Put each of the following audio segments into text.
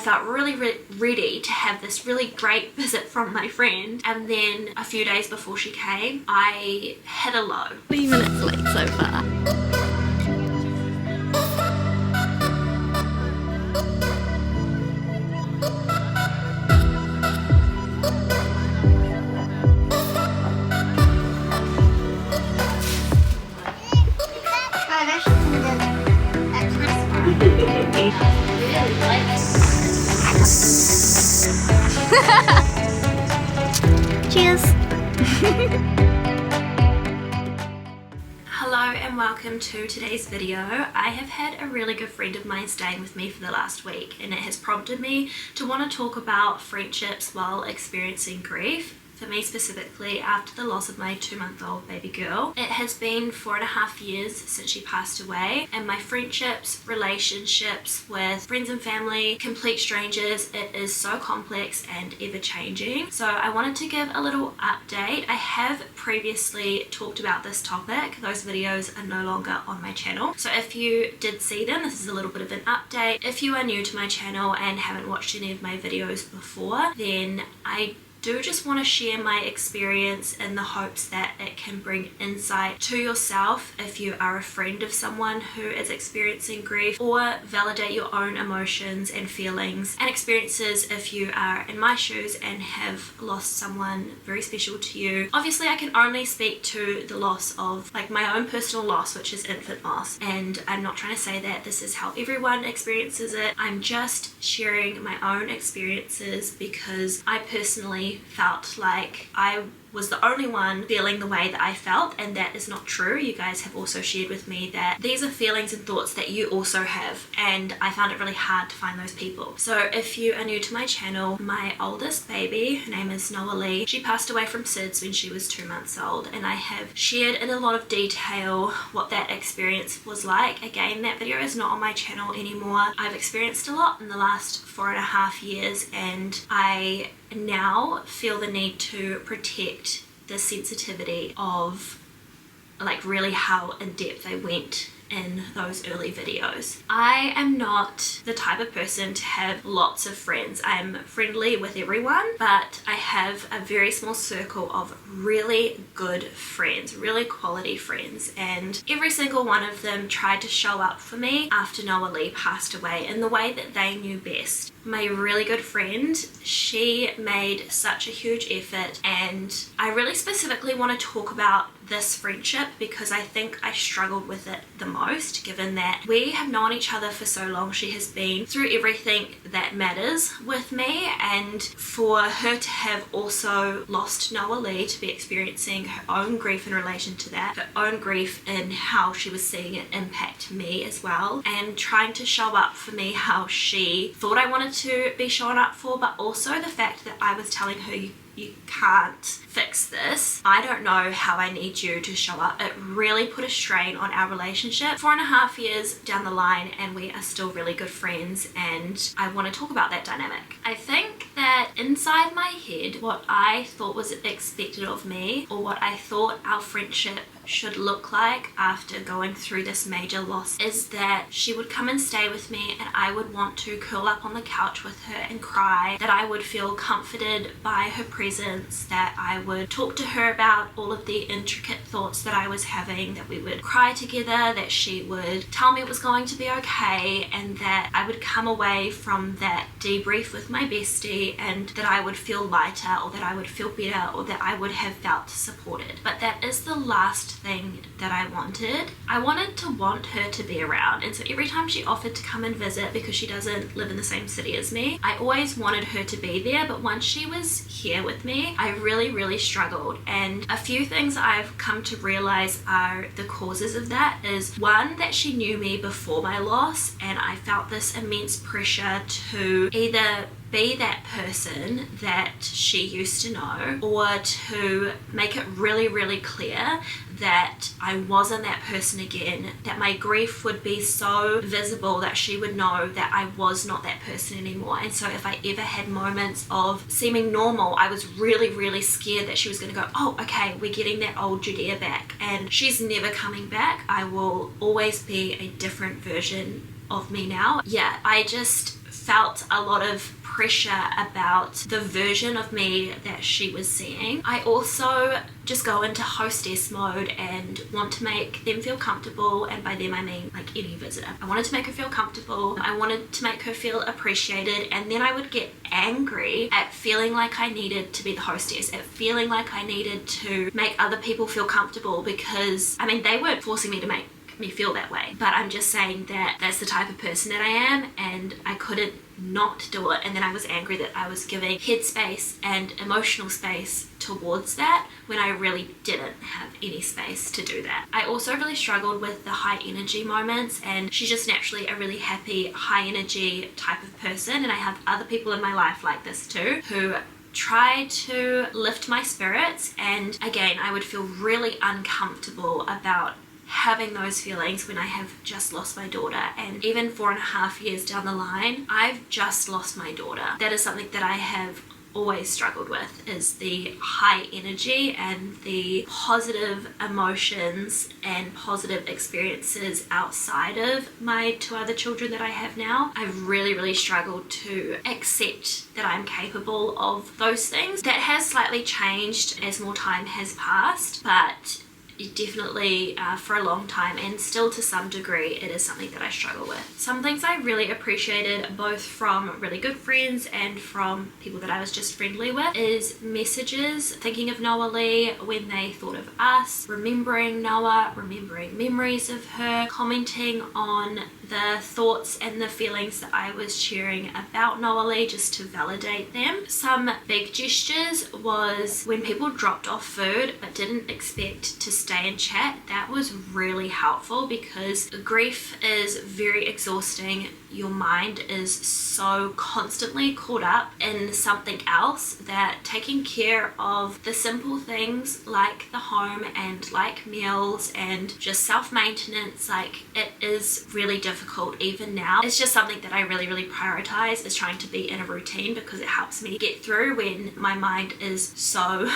felt really ready to have this really great visit from my friend, and then a few days before she came, I hit a low. 3 minutes late so far. Cheers! Hello and welcome to today's video. I have had a really good friend of mine staying with me for the last week, and it has prompted me to want to talk about friendships while experiencing grief. For me specifically, after the loss of my 2-month-old baby girl, it has been 4.5 years since she passed away, and my friendships, relationships with friends and family, complete strangers, it is so complex and ever-changing. So I wanted to give a little update. I have previously talked about this topic. Those videos are no longer on my channel. So if you did see them, this is a little bit of an update. If you are new to my channel and haven't watched any of my videos before, then I do just want to share my experience in the hopes that it can bring insight to yourself if you are a friend of someone who is experiencing grief, or validate your own emotions and feelings and experiences if you are in my shoes and have lost someone very special to you. Obviously I can only speak to the loss of my own personal loss, which is infant loss, and I'm not trying to say that this is how everyone experiences it. I'm just sharing my own experiences because I personally felt like I was the only one feeling the way that I felt, and that is not true. You guys have also shared with me that these are feelings and thoughts that you also have, and I found it really hard to find those people. So if you are new to my channel, my oldest baby, her name is Lovlies, she passed away from SIDS when she was 2 months old, and I have shared in a lot of detail what that experience was like. Again, that video is not on my channel anymore. I've experienced a lot in the last 4.5 years, and I now feel the need to protect the sensitivity of really how in depth I went in those early videos. I am not the type of person to have lots of friends. I'm friendly with everyone, but I have a very small circle of really good friends, really quality friends, and every single one of them tried to show up for me after Noah passed away in the way that they knew best. My really good friend, she made such a huge effort, and I really specifically want to talk about this friendship because I think I struggled with it the most, given that we have known each other for so long. She has been through everything that matters with me, and for her to have also lost Noah, to be experiencing her own grief in relation to that, her own grief in how she was seeing it impact me as well, and trying to show up for me how she thought I wanted to be shown up for, but also the fact that I was telling her, you can't fix this. I don't know how I need you to show up. It really put a strain on our relationship. 4.5 years down the line, and we are still really good friends, and I want to talk about that dynamic. I think that inside my head, what I thought was expected of me, or what I thought our friendship should look like after going through this major loss, is that she would come and stay with me, and I would want to curl up on the couch with her and cry, that I would feel comforted by her presence, that I would talk to her about all of the intricate thoughts that I was having, that we would cry together, that she would tell me it was going to be okay, and that I would come away from that debrief with my bestie and that I would feel lighter, or that I would feel better, or that I would have felt supported. But that is the last thing that I wanted. I wanted to want her to be around, and so every time she offered to come and visit, because she doesn't live in the same city as me, I always wanted her to be there. But once she was here with me, I really struggled, and a few things I've come to realize are the causes of that is, one, that she knew me before my loss, and I felt this immense pressure to either be that person that she used to know, or to make it really clear that I wasn't that person again, that my grief would be so visible that she would know that I was not that person anymore. And so if I ever had moments of seeming normal, I was really scared that she was going to go, oh, okay, we're getting that old Judea back, and she's never coming back. I will always be a different version of me now. Yeah, I just felt a lot of pressure about the version of me that she was seeing. I also just go into hostess mode and want to make them feel comfortable, and by them I mean like any visitor. I wanted to make her feel comfortable, I wanted to make her feel appreciated, and then I would get angry at feeling like I needed to be the hostess, at feeling like I needed to make other people feel comfortable, because I mean they weren't forcing me to make me feel that way, but I'm just saying that that's the type of person that I am, and I couldn't not do it. And then I was angry that I was giving headspace and emotional space towards that when I really didn't have any space to do that. I also really struggled with the high energy moments, and she's just naturally a really happy, high energy type of person, and I have other people in my life like this too who try to lift my spirits, and again I would feel really uncomfortable about having those feelings when I have just lost my daughter. And even 4.5 years down the line, I've just lost my daughter. That is something that I have always struggled with, is the high energy and the positive emotions and positive experiences outside of my 2 other children that I have now. I've really struggled to accept that I'm capable of those things. That has slightly changed as more time has passed, but definitely for a long time, and still to some degree, it is something that I struggle with. Some things I really appreciated, both from really good friends and from people that I was just friendly with, is messages thinking of Noah Lee when they thought of us, remembering Noah, remembering memories of her, commenting on the thoughts and the feelings that I was sharing about Noah Lee just to validate them. Some big gestures was when people dropped off food but didn't expect to stay and chat. That was really helpful, because grief is very exhausting. Your mind is so constantly caught up in something else that taking care of the simple things like the home and like meals and just self-maintenance, like it is really difficult even now. It's just something that I really prioritize, is trying to be in a routine, because it helps me get through when my mind is so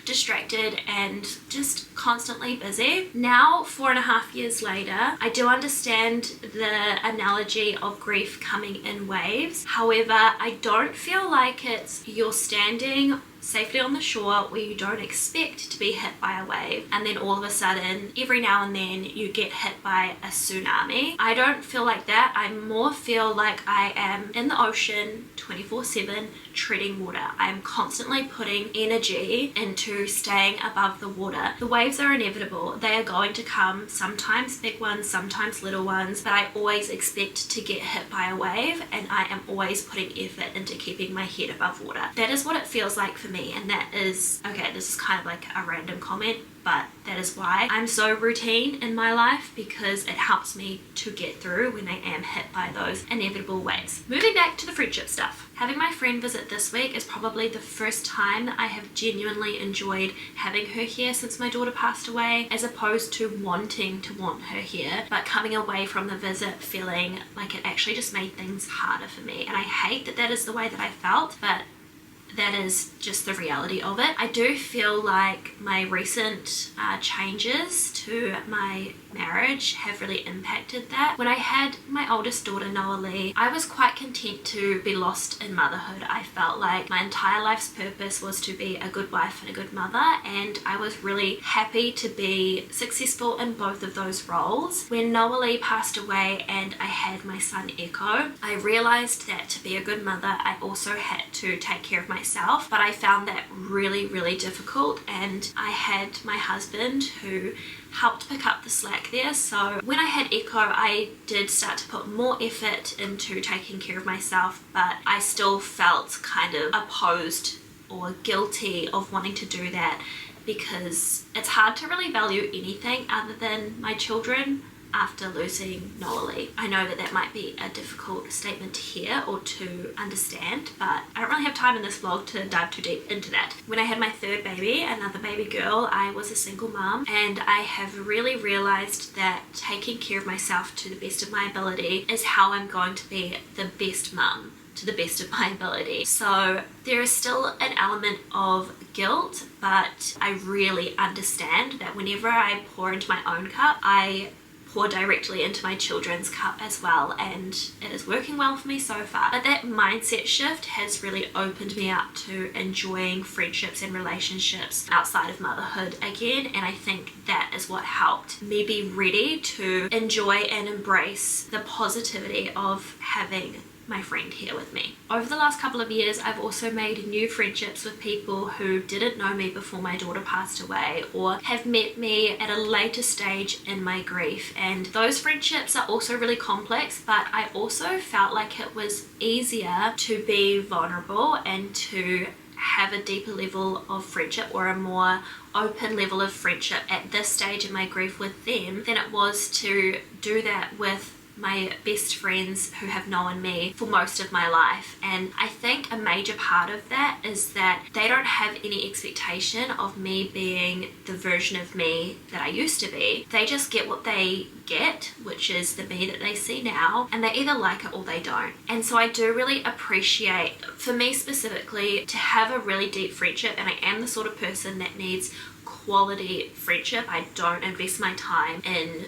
distracted and just constantly busy. Now, 4.5 years later, I do understand the analogy of grief coming in waves. However, I don't feel like it's you're standing safely on the shore where you don't expect to be hit by a wave, and then all of a sudden every now and then you get hit by a tsunami. I don't feel like that. I more feel like I am in the ocean 24/7 treading water. I'm constantly putting energy into staying above the water. The waves are inevitable. They are going to come, sometimes big ones, sometimes little ones, but I always expect to get hit by a wave, and I am always putting effort into keeping my head above water. That is what it feels like for me, and that is, okay, this is kind of like a random comment, but that is why I'm so routine in my life, because it helps me to get through when I am hit by those inevitable waves. Moving back to the friendship stuff. Having my friend visit this week is probably the first time that I have genuinely enjoyed having her here since my daughter passed away, as opposed to wanting to want her here, but coming away from the visit feeling like it actually just made things harder for me. And I hate that that is the way that I felt, but that is just the reality of it. I do feel like my recent changes to my marriage have really impacted that. When I had my oldest daughter, Noah Lee, I was quite content to be lost in motherhood. I felt like my entire life's purpose was to be a good wife and a good mother, and I was really happy to be successful in both of those roles. When Noah Lee passed away and I had my son Echo, I realized that to be a good mother, I also had to take care of myself, but I found that really difficult, and I had my husband who helped pick up the slack there. So when I had Echo, I did start to put more effort into taking care of myself, but I still felt kind of opposed or guilty of wanting to do that, because it's hard to really value anything other than my children after losing Noah Lee. I know that that might be a difficult statement to hear or to understand, but I don't really have time in this vlog to dive too deep into that. When I had my third baby, another baby girl, I was a single mom, and I have really realized that taking care of myself to the best of my ability is how I'm going to be the best mum to the best of my ability. So there is still an element of guilt, but I really understand that whenever I pour into my own cup, I pour directly into my children's cup as well, and it is working well for me so far. But that mindset shift has really opened me up to enjoying friendships and relationships outside of motherhood again, and I think that is what helped me be ready to enjoy and embrace the positivity of having my friend here with me. Over the last couple of years, I've also made new friendships with people who didn't know me before my daughter passed away, or have met me at a later stage in my grief, and those friendships are also really complex, but I also felt like it was easier to be vulnerable and to have a deeper level of friendship, or a more open level of friendship at this stage in my grief with them, than it was to do that with my best friends who have known me for most of my life. And I think a major part of that is that they don't have any expectation of me being the version of me that I used to be. They just get what they get, which is the me that they see now, and they either like it or they don't. And so I do really appreciate, for me specifically, to have a really deep friendship, and I am the sort of person that needs quality friendship. I don't invest my time in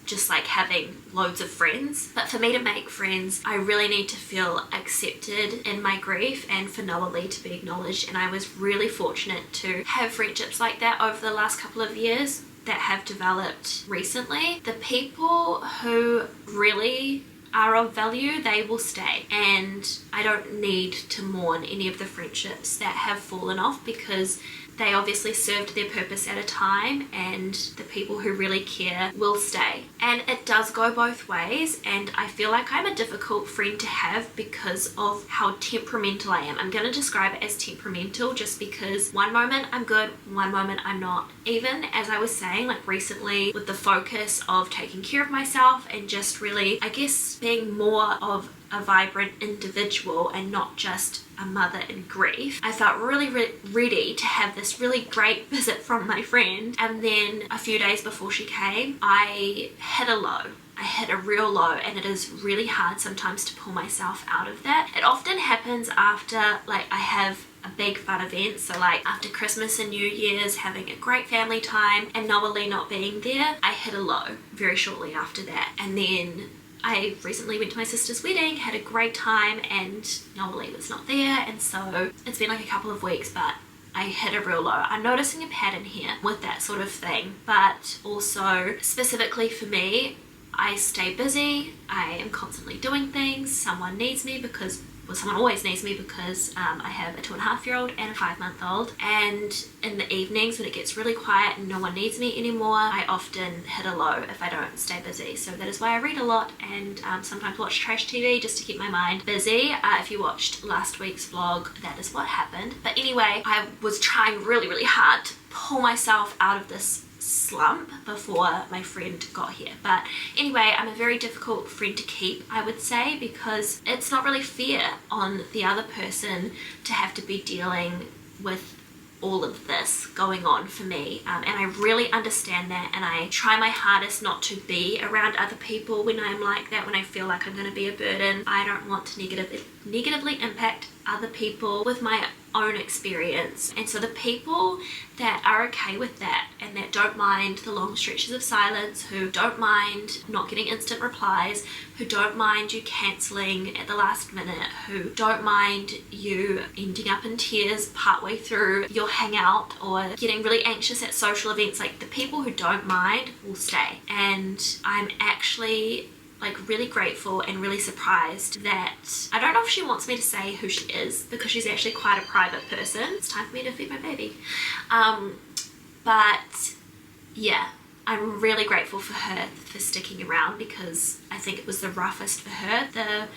just like having loads of friends. But for me to make friends, I really need to feel accepted in my grief and for Noah Lee to be acknowledged. And I was really fortunate to have friendships like that over the last couple of years that have developed recently. The people who really are of value, they will stay, and I don't need to mourn any of the friendships that have fallen off, because they obviously served their purpose at a time, and the people who really care will stay. And it does go both ways, and I feel like I'm a difficult friend to have because of how temperamental I am. I'm going to describe it as temperamental just because one moment I'm good, one moment I'm not. Even as I was saying, like recently, with the focus of taking care of myself and just really, I guess, being more of a vibrant individual and not just a mother in grief, I felt really ready to have this really great visit from my friend. And then a few days before she came, I hit a low. I hit a real low, and it is really hard sometimes to pull myself out of that. It often happens after, like, I have a big fun event, so like after Christmas and New Year's, having a great family time, and Noah Lee not being there, I hit a low very shortly after that. And then I recently went to my sister's wedding, had a great time, and Noah Lee was not there, and so it's been like a couple of weeks, but I hit a real low. I'm noticing a pattern here with that sort of thing, but also specifically for me, I stay busy, I am constantly doing things, someone needs me because, well, someone always needs me because I have a 2.5-year-old and a 5-month-old, and in the evenings when it gets really quiet and no one needs me anymore, I often hit a low if I don't stay busy. So that is why I read a lot and sometimes watch trash TV just to keep my mind busy. If you watched last week's vlog, that is what happened. But anyway, I was trying really hard to pull myself out of this slump before my friend got here. But anyway, I'm a very difficult friend to keep, I would say, because it's not really fair on the other person to have to be dealing with all of this going on for me, and I really understand that, and I try my hardest not to be around other people when I'm like that, when I feel like I'm going to be a burden. I don't want to negatively impact other people with my own experience. And so the people that are okay with that and that don't mind the long stretches of silence, who don't mind not getting instant replies, who don't mind you cancelling at the last minute, who don't mind you ending up in tears partway through your hangout or getting really anxious at social events, like the people who don't mind will stay. And I'm actually like really grateful and really surprised that, I don't know if she wants me to say who she is because she's actually quite a private person. It's time for me to feed my baby. But yeah, I'm really grateful for her for sticking around, because I think it was the roughest for her. The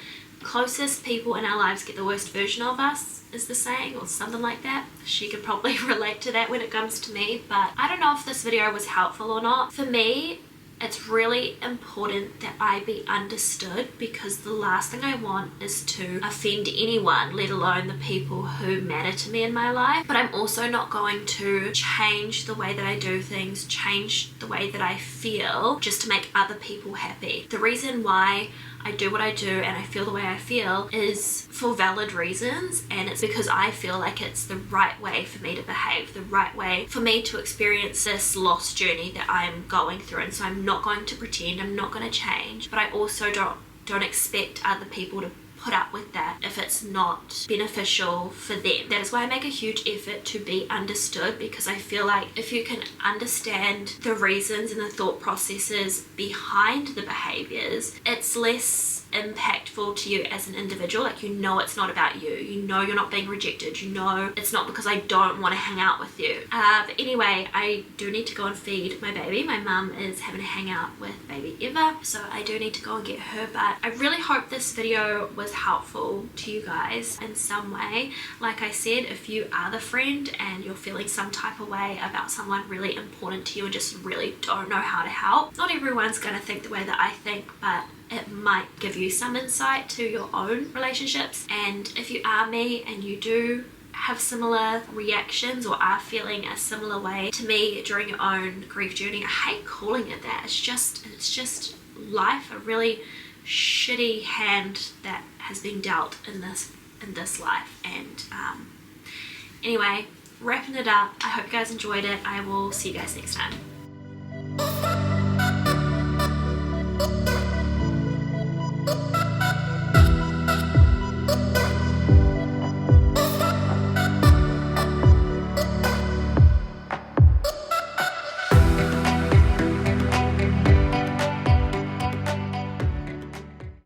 closest people in our lives get the worst version of us, is the saying, or something like that. She could probably relate to that when it comes to me, but I don't know if this video was helpful or not. For me, it's really important that I be understood, because the last thing I want is to offend anyone, let alone the people who matter to me in my life. But I'm also not going to change the way that I do things, change the way that I feel just to make other people happy. The reason why I do what I do and I feel the way I feel is for valid reasons, and it's because I feel like it's the right way for me to behave, the right way for me to experience this lost journey that I'm going through. And so I'm not going to pretend, I'm not going to change, but I also don't expect other people to put up with that if it's not beneficial for them. That is why I make a huge effort to be understood, because I feel like if you can understand the reasons and the thought processes behind the behaviors, it's less impactful to you as an individual. Like, you know it's not about you, you know you're not being rejected, you know it's not because I don't want to hang out with you. But anyway, I do need to go and feed my baby. My mum is having a hangout with baby Eva, so I do need to go and get her. But I really hope this video was helpful to you guys in some way. Like I said, if you are the friend and you're feeling some type of way about someone really important to you and just really don't know how to help, not everyone's going to think the way that I think, but it might give you some insight to your own relationships. And if you are me and you do have similar reactions or are feeling a similar way to me during your own grief journey, I hate calling it that. It's just life, a really shitty hand that has been dealt in this life. And anyway, wrapping it up, I hope you guys enjoyed it. I will see you guys next time.